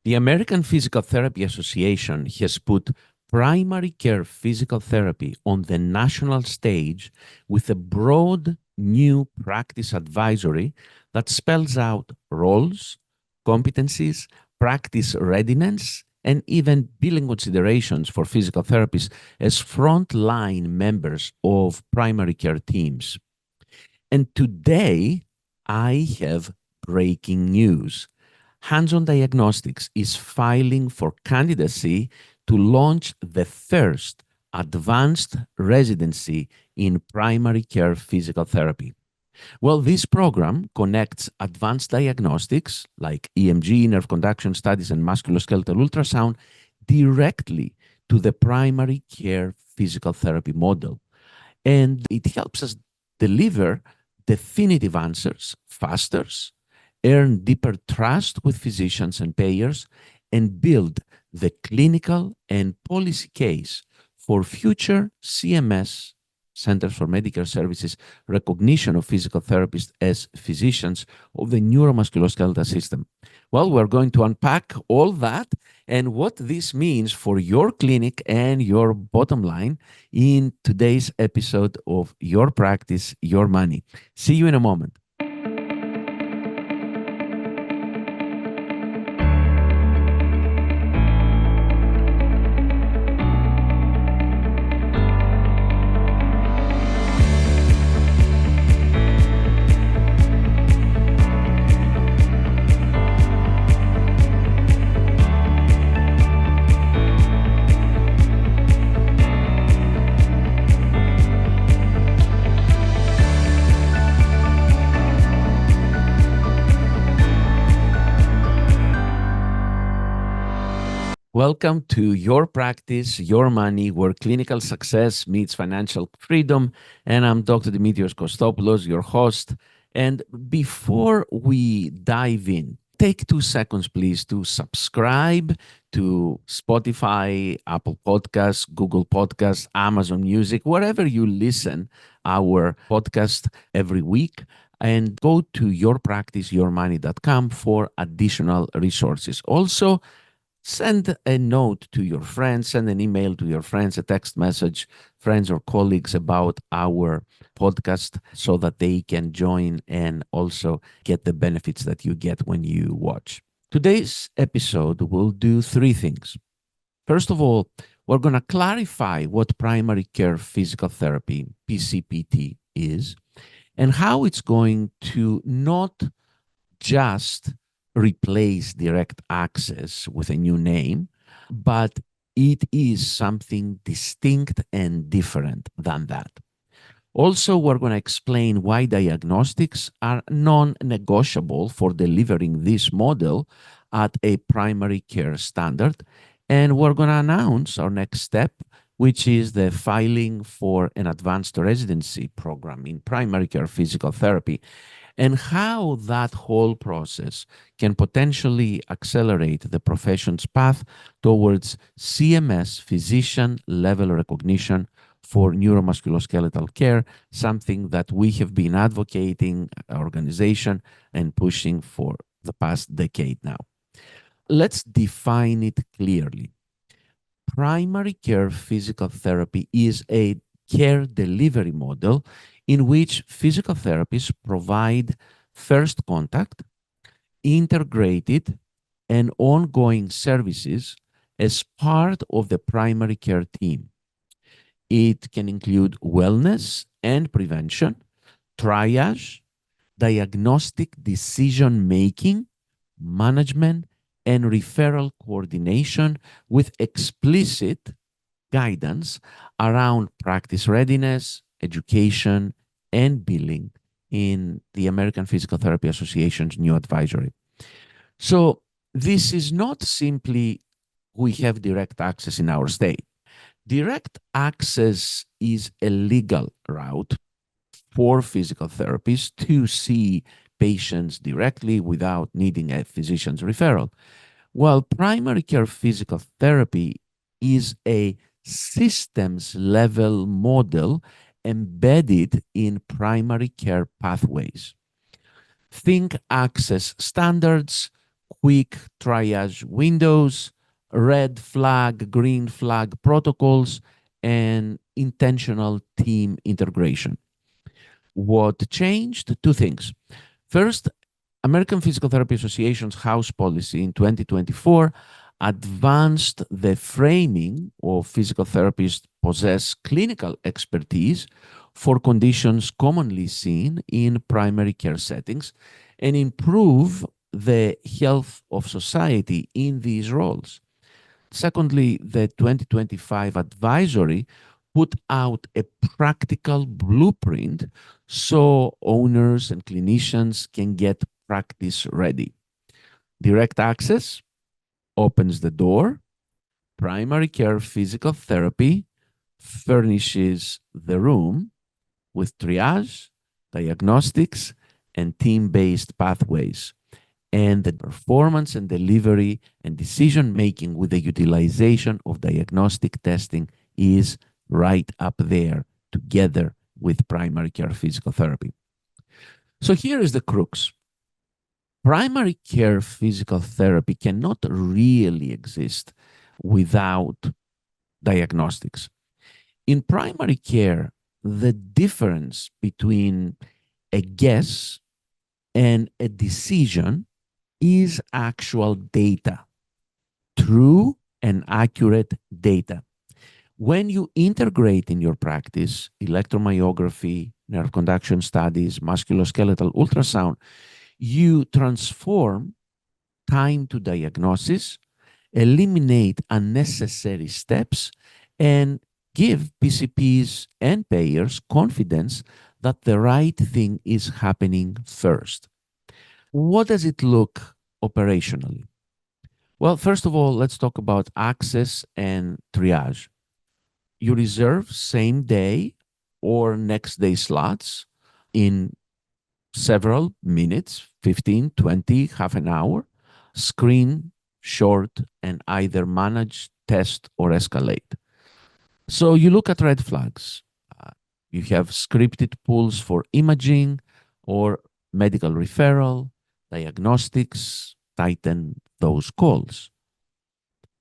The American Physical Therapy Association has put primary care physical therapy on the national stage with a broad new practice advisory that spells out roles, competencies, practice readiness, and even billing considerations for physical therapists as frontline members of primary care teams. And today, I have breaking news. Hands-on Diagnostics is filing for candidacy to launch the first advanced residency in primary care physical therapy. Well, this program connects advanced diagnostics like EMG, nerve conduction studies, and musculoskeletal ultrasound directly to the primary care physical therapy model. And it helps us deliver definitive answers faster, earn deeper trust with physicians and payers, and build the clinical and policy case for future CMS, Centers for Medicare Services, recognition of physical therapists as physicians of the neuromusculoskeletal system. Well, we're going to unpack all that and what this means for your clinic and your bottom line in today's episode of Your Practice, Your Money. See you in a moment. Welcome to Your Practice, Your Money, where clinical success meets financial freedom. And I'm Dr. Dimitrios Kostopoulos, your host. And before we dive in, take 2 seconds, please, to subscribe to Spotify, Apple Podcasts, Google Podcasts, Amazon Music, wherever you listen our podcast every week. And go to yourpracticeyourmoney.com for additional resources. Also, send a note to your friends, send an email to your friends, a text message, friends or colleagues about our podcast so that they can join and also get the benefits that you get when you watch. Today's episode will do 3 things. First of all, we're going to clarify what primary care physical therapy, PCPT, is and how it's going to not just replace direct access with a new name, but it is something distinct and different than that. Also, we're going to explain why diagnostics are non-negotiable for delivering this model at a primary care standard. And we're going to announce our next step, which is the filing for an advanced residency program in primary care physical therapy, and how that whole process can potentially accelerate the profession's path towards CMS physician level recognition for neuromusculoskeletal care, something that we have been advocating, organization, and pushing for the past decade now. Let's define it clearly. Primary care physical therapy is a care delivery model in which physical therapists provide first contact, integrated, and ongoing services as part of the primary care team. It can include wellness and prevention, triage, diagnostic decision making, management, and referral coordination with explicit guidance around practice readiness, education, and billing in the American Physical Therapy Association's new advisory. So this is not simply we have direct access in our state. Direct access is a legal route for physical therapists to see patients directly without needing a physician's referral. While primary care physical therapy is a systems level model embedded in primary care pathways. Think access standards, quick triage windows, red flag, green flag protocols, and intentional team integration. What changed? Two things. First, American Physical Therapy Association's House policy in 2024 advanced the framing of physical therapists possess clinical expertise for conditions commonly seen in primary care settings and improve the health of society in these roles. Secondly, the 2025 advisory put out a practical blueprint so owners and clinicians can get practice ready. Direct access opens the door. Primary care physical therapy furnishes the room with triage, diagnostics, and team-based pathways. And the performance and delivery and decision making with the utilization of diagnostic testing is right up there together with primary care physical therapy. So here is the crux. Primary care physical therapy cannot really exist without diagnostics. In primary care, the difference between a guess and a decision is actual data, true and accurate data. When you integrate in your practice electromyography, nerve conduction studies, musculoskeletal ultrasound, you transform time to diagnosis, eliminate unnecessary steps, and give PCPs and payers confidence that the right thing is happening first. What does it look operationally? Well, first of all, let's talk about access and triage. You reserve same day or next day slots in several minutes, 15, 20, half an hour, screen, short, and either manage, test, or escalate. So you look at red flags. You have scripted pools for imaging or medical referral, diagnostics, tighten those calls.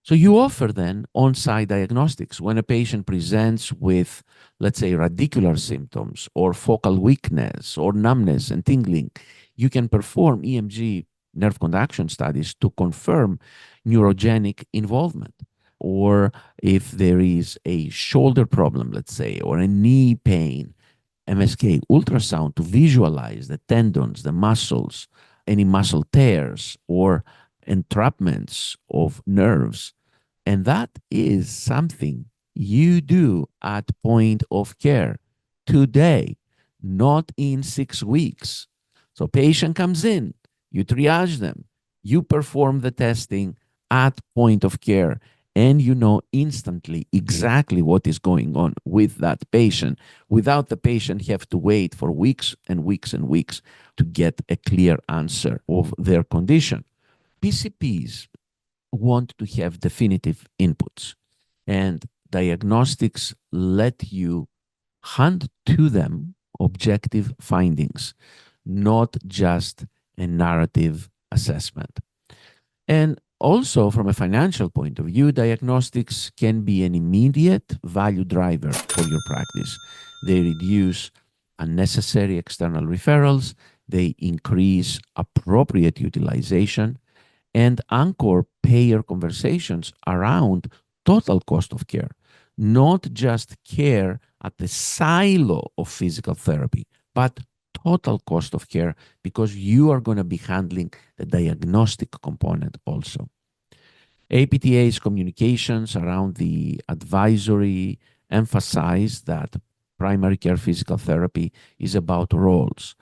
So you offer then on-site diagnostics when a patient presents with, let's say, radicular symptoms or focal weakness or numbness and tingling. You can perform EMG nerve conduction studies to confirm neurogenic involvement. Or if there is a shoulder problem, let's say, or a knee pain, MSK ultrasound to visualize the tendons, the muscles, any muscle tears or entrapments of nerves. And that is something you do at point of care today, not in 6 weeks. So patient comes in, you triage them, you perform the testing at point of care, and you know instantly exactly what is going on with that patient without the patient have to wait for weeks and weeks and weeks to get a clear answer of their condition. PCPs want to have definitive inputs, and diagnostics let you hand to them objective findings, not just a narrative assessment. And also, from a financial point of view, diagnostics can be an immediate value driver for your practice. They reduce unnecessary external referrals, they increase appropriate utilization, and anchor payer conversations around total cost of care, not just care at the silo of physical therapy, but total cost of care because you are going to be handling the diagnostic component also. APTA's communications around the advisory emphasize that primary care physical therapy is about roles,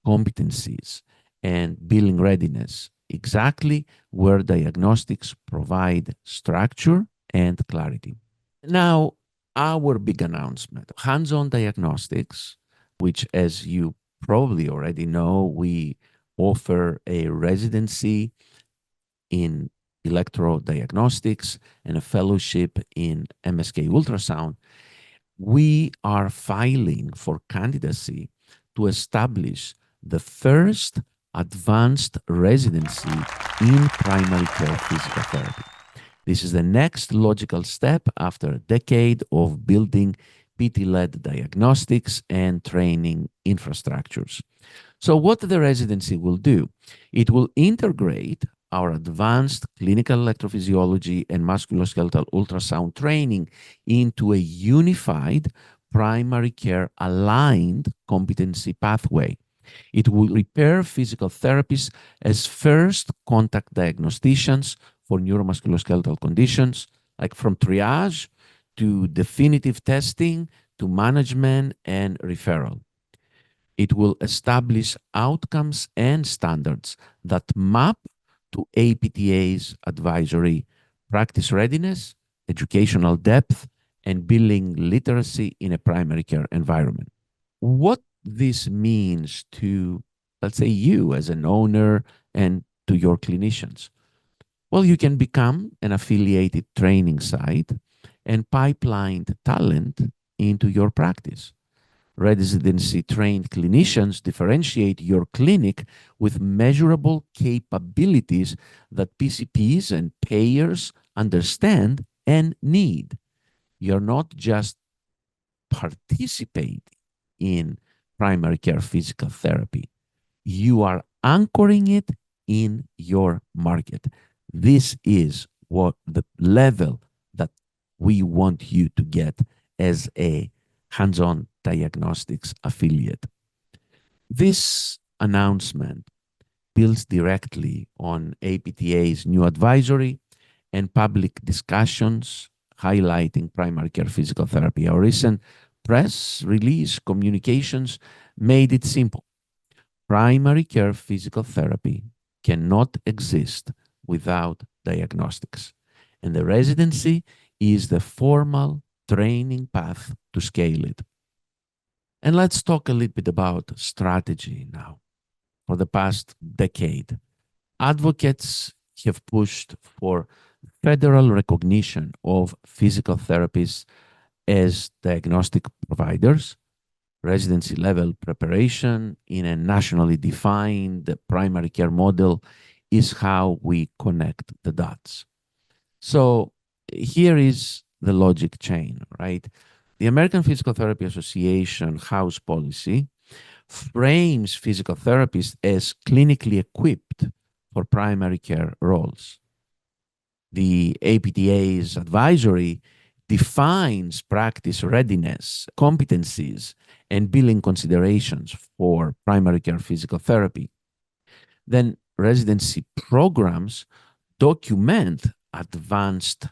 competencies, and billing readiness, exactly where diagnostics provide structure and clarity. Now, our big announcement, hands-on diagnostics, which as you probably already know, we offer a residency in electrodiagnostics and a fellowship in MSK ultrasound. We are filing for candidacy to establish the first advanced residency in primary care physical therapy. This is the next logical step after a decade of building PT-led diagnostics and training infrastructures. So what the residency will do, it will integrate our advanced clinical electrophysiology and musculoskeletal ultrasound training into a unified primary care aligned competency pathway. It will prepare physical therapists as first contact diagnosticians for neuromusculoskeletal conditions, like from triage to definitive testing to management and referral. It will establish outcomes and standards that map to APTA's advisory, practice readiness, educational depth, and billing literacy in a primary care environment. What this means to, let's say, you as an owner and to your clinicians. Well, you can become an affiliated training site and pipeline talent into your practice. Residency trained clinicians differentiate your clinic with measurable capabilities that PCPs and payers understand and need. You're not just participating in primary care physical therapy, you are anchoring it in your market. This is what the level that we want you to get as a hands-on diagnostics affiliate. This announcement builds directly on APTA's new advisory and public discussions highlighting primary care physical therapy. Our recent press release communications made it simple. Primary care physical therapy cannot exist without diagnostics. And the residency is the formal training path to scale it. And let's talk a little bit about strategy now. For the past decade, advocates have pushed for federal recognition of physical therapists as diagnostic providers, residency level preparation in a nationally defined primary care model is how we connect the dots. So here is the logic chain, right? The American Physical Therapy Association house policy frames physical therapists as clinically equipped for primary care roles. The APTA's advisory defines practice readiness, competencies, and billing considerations for primary care physical therapy. Then residency programs document advanced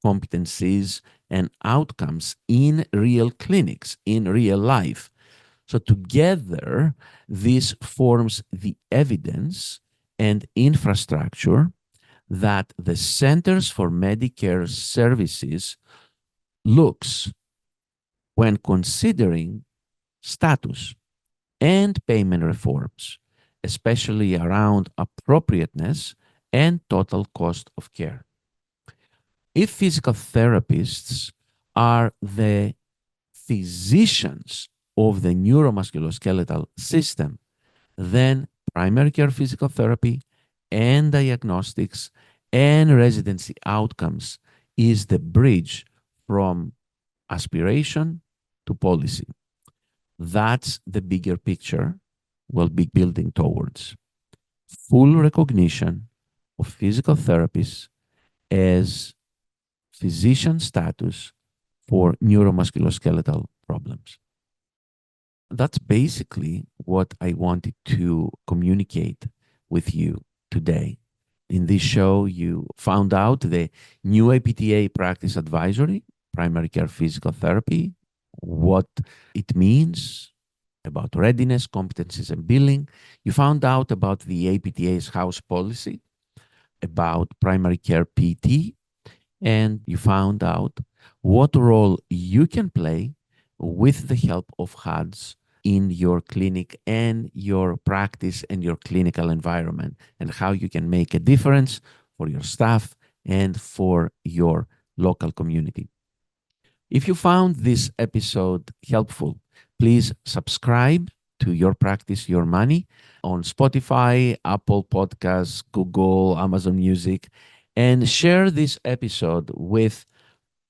competencies and outcomes in real clinics, in real life. So together, this forms the evidence and infrastructure that the Centers for Medicare Services looks when considering status and payment reforms, especially around appropriateness and total cost of care. If physical therapists are the physicians of the neuromusculoskeletal system, then primary care physical therapy and diagnostics and residency outcomes is the bridge from aspiration to policy. That's the bigger picture we'll be building towards. Full recognition of physical therapists as physician status for neuromusculoskeletal problems. That's basically what I wanted to communicate with you today. In this show, you found out the new APTA practice advisory, primary care physical therapy, what it means about readiness, competencies, and billing. You found out about the APTA's house policy, about primary care PT, and you found out what role you can play with the help of HUDs in your clinic and your practice and your clinical environment, and how you can make a difference for your staff and for your local community. If you found this episode helpful, please subscribe to Your Practice, Your Money on Spotify, Apple Podcasts, Google, Amazon Music, and share this episode with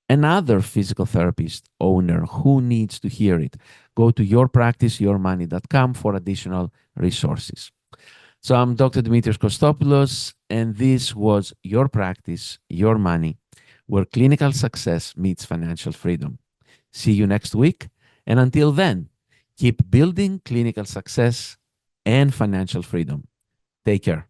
another physical therapist owner who needs to hear it. Go to yourpracticeyourmoney.com for additional resources. So I'm Dr. Dimitrios Kostopoulos, and this was Your Practice, Your Money, where clinical success meets financial freedom. See you next week. And until then, keep building clinical success and financial freedom. Take care.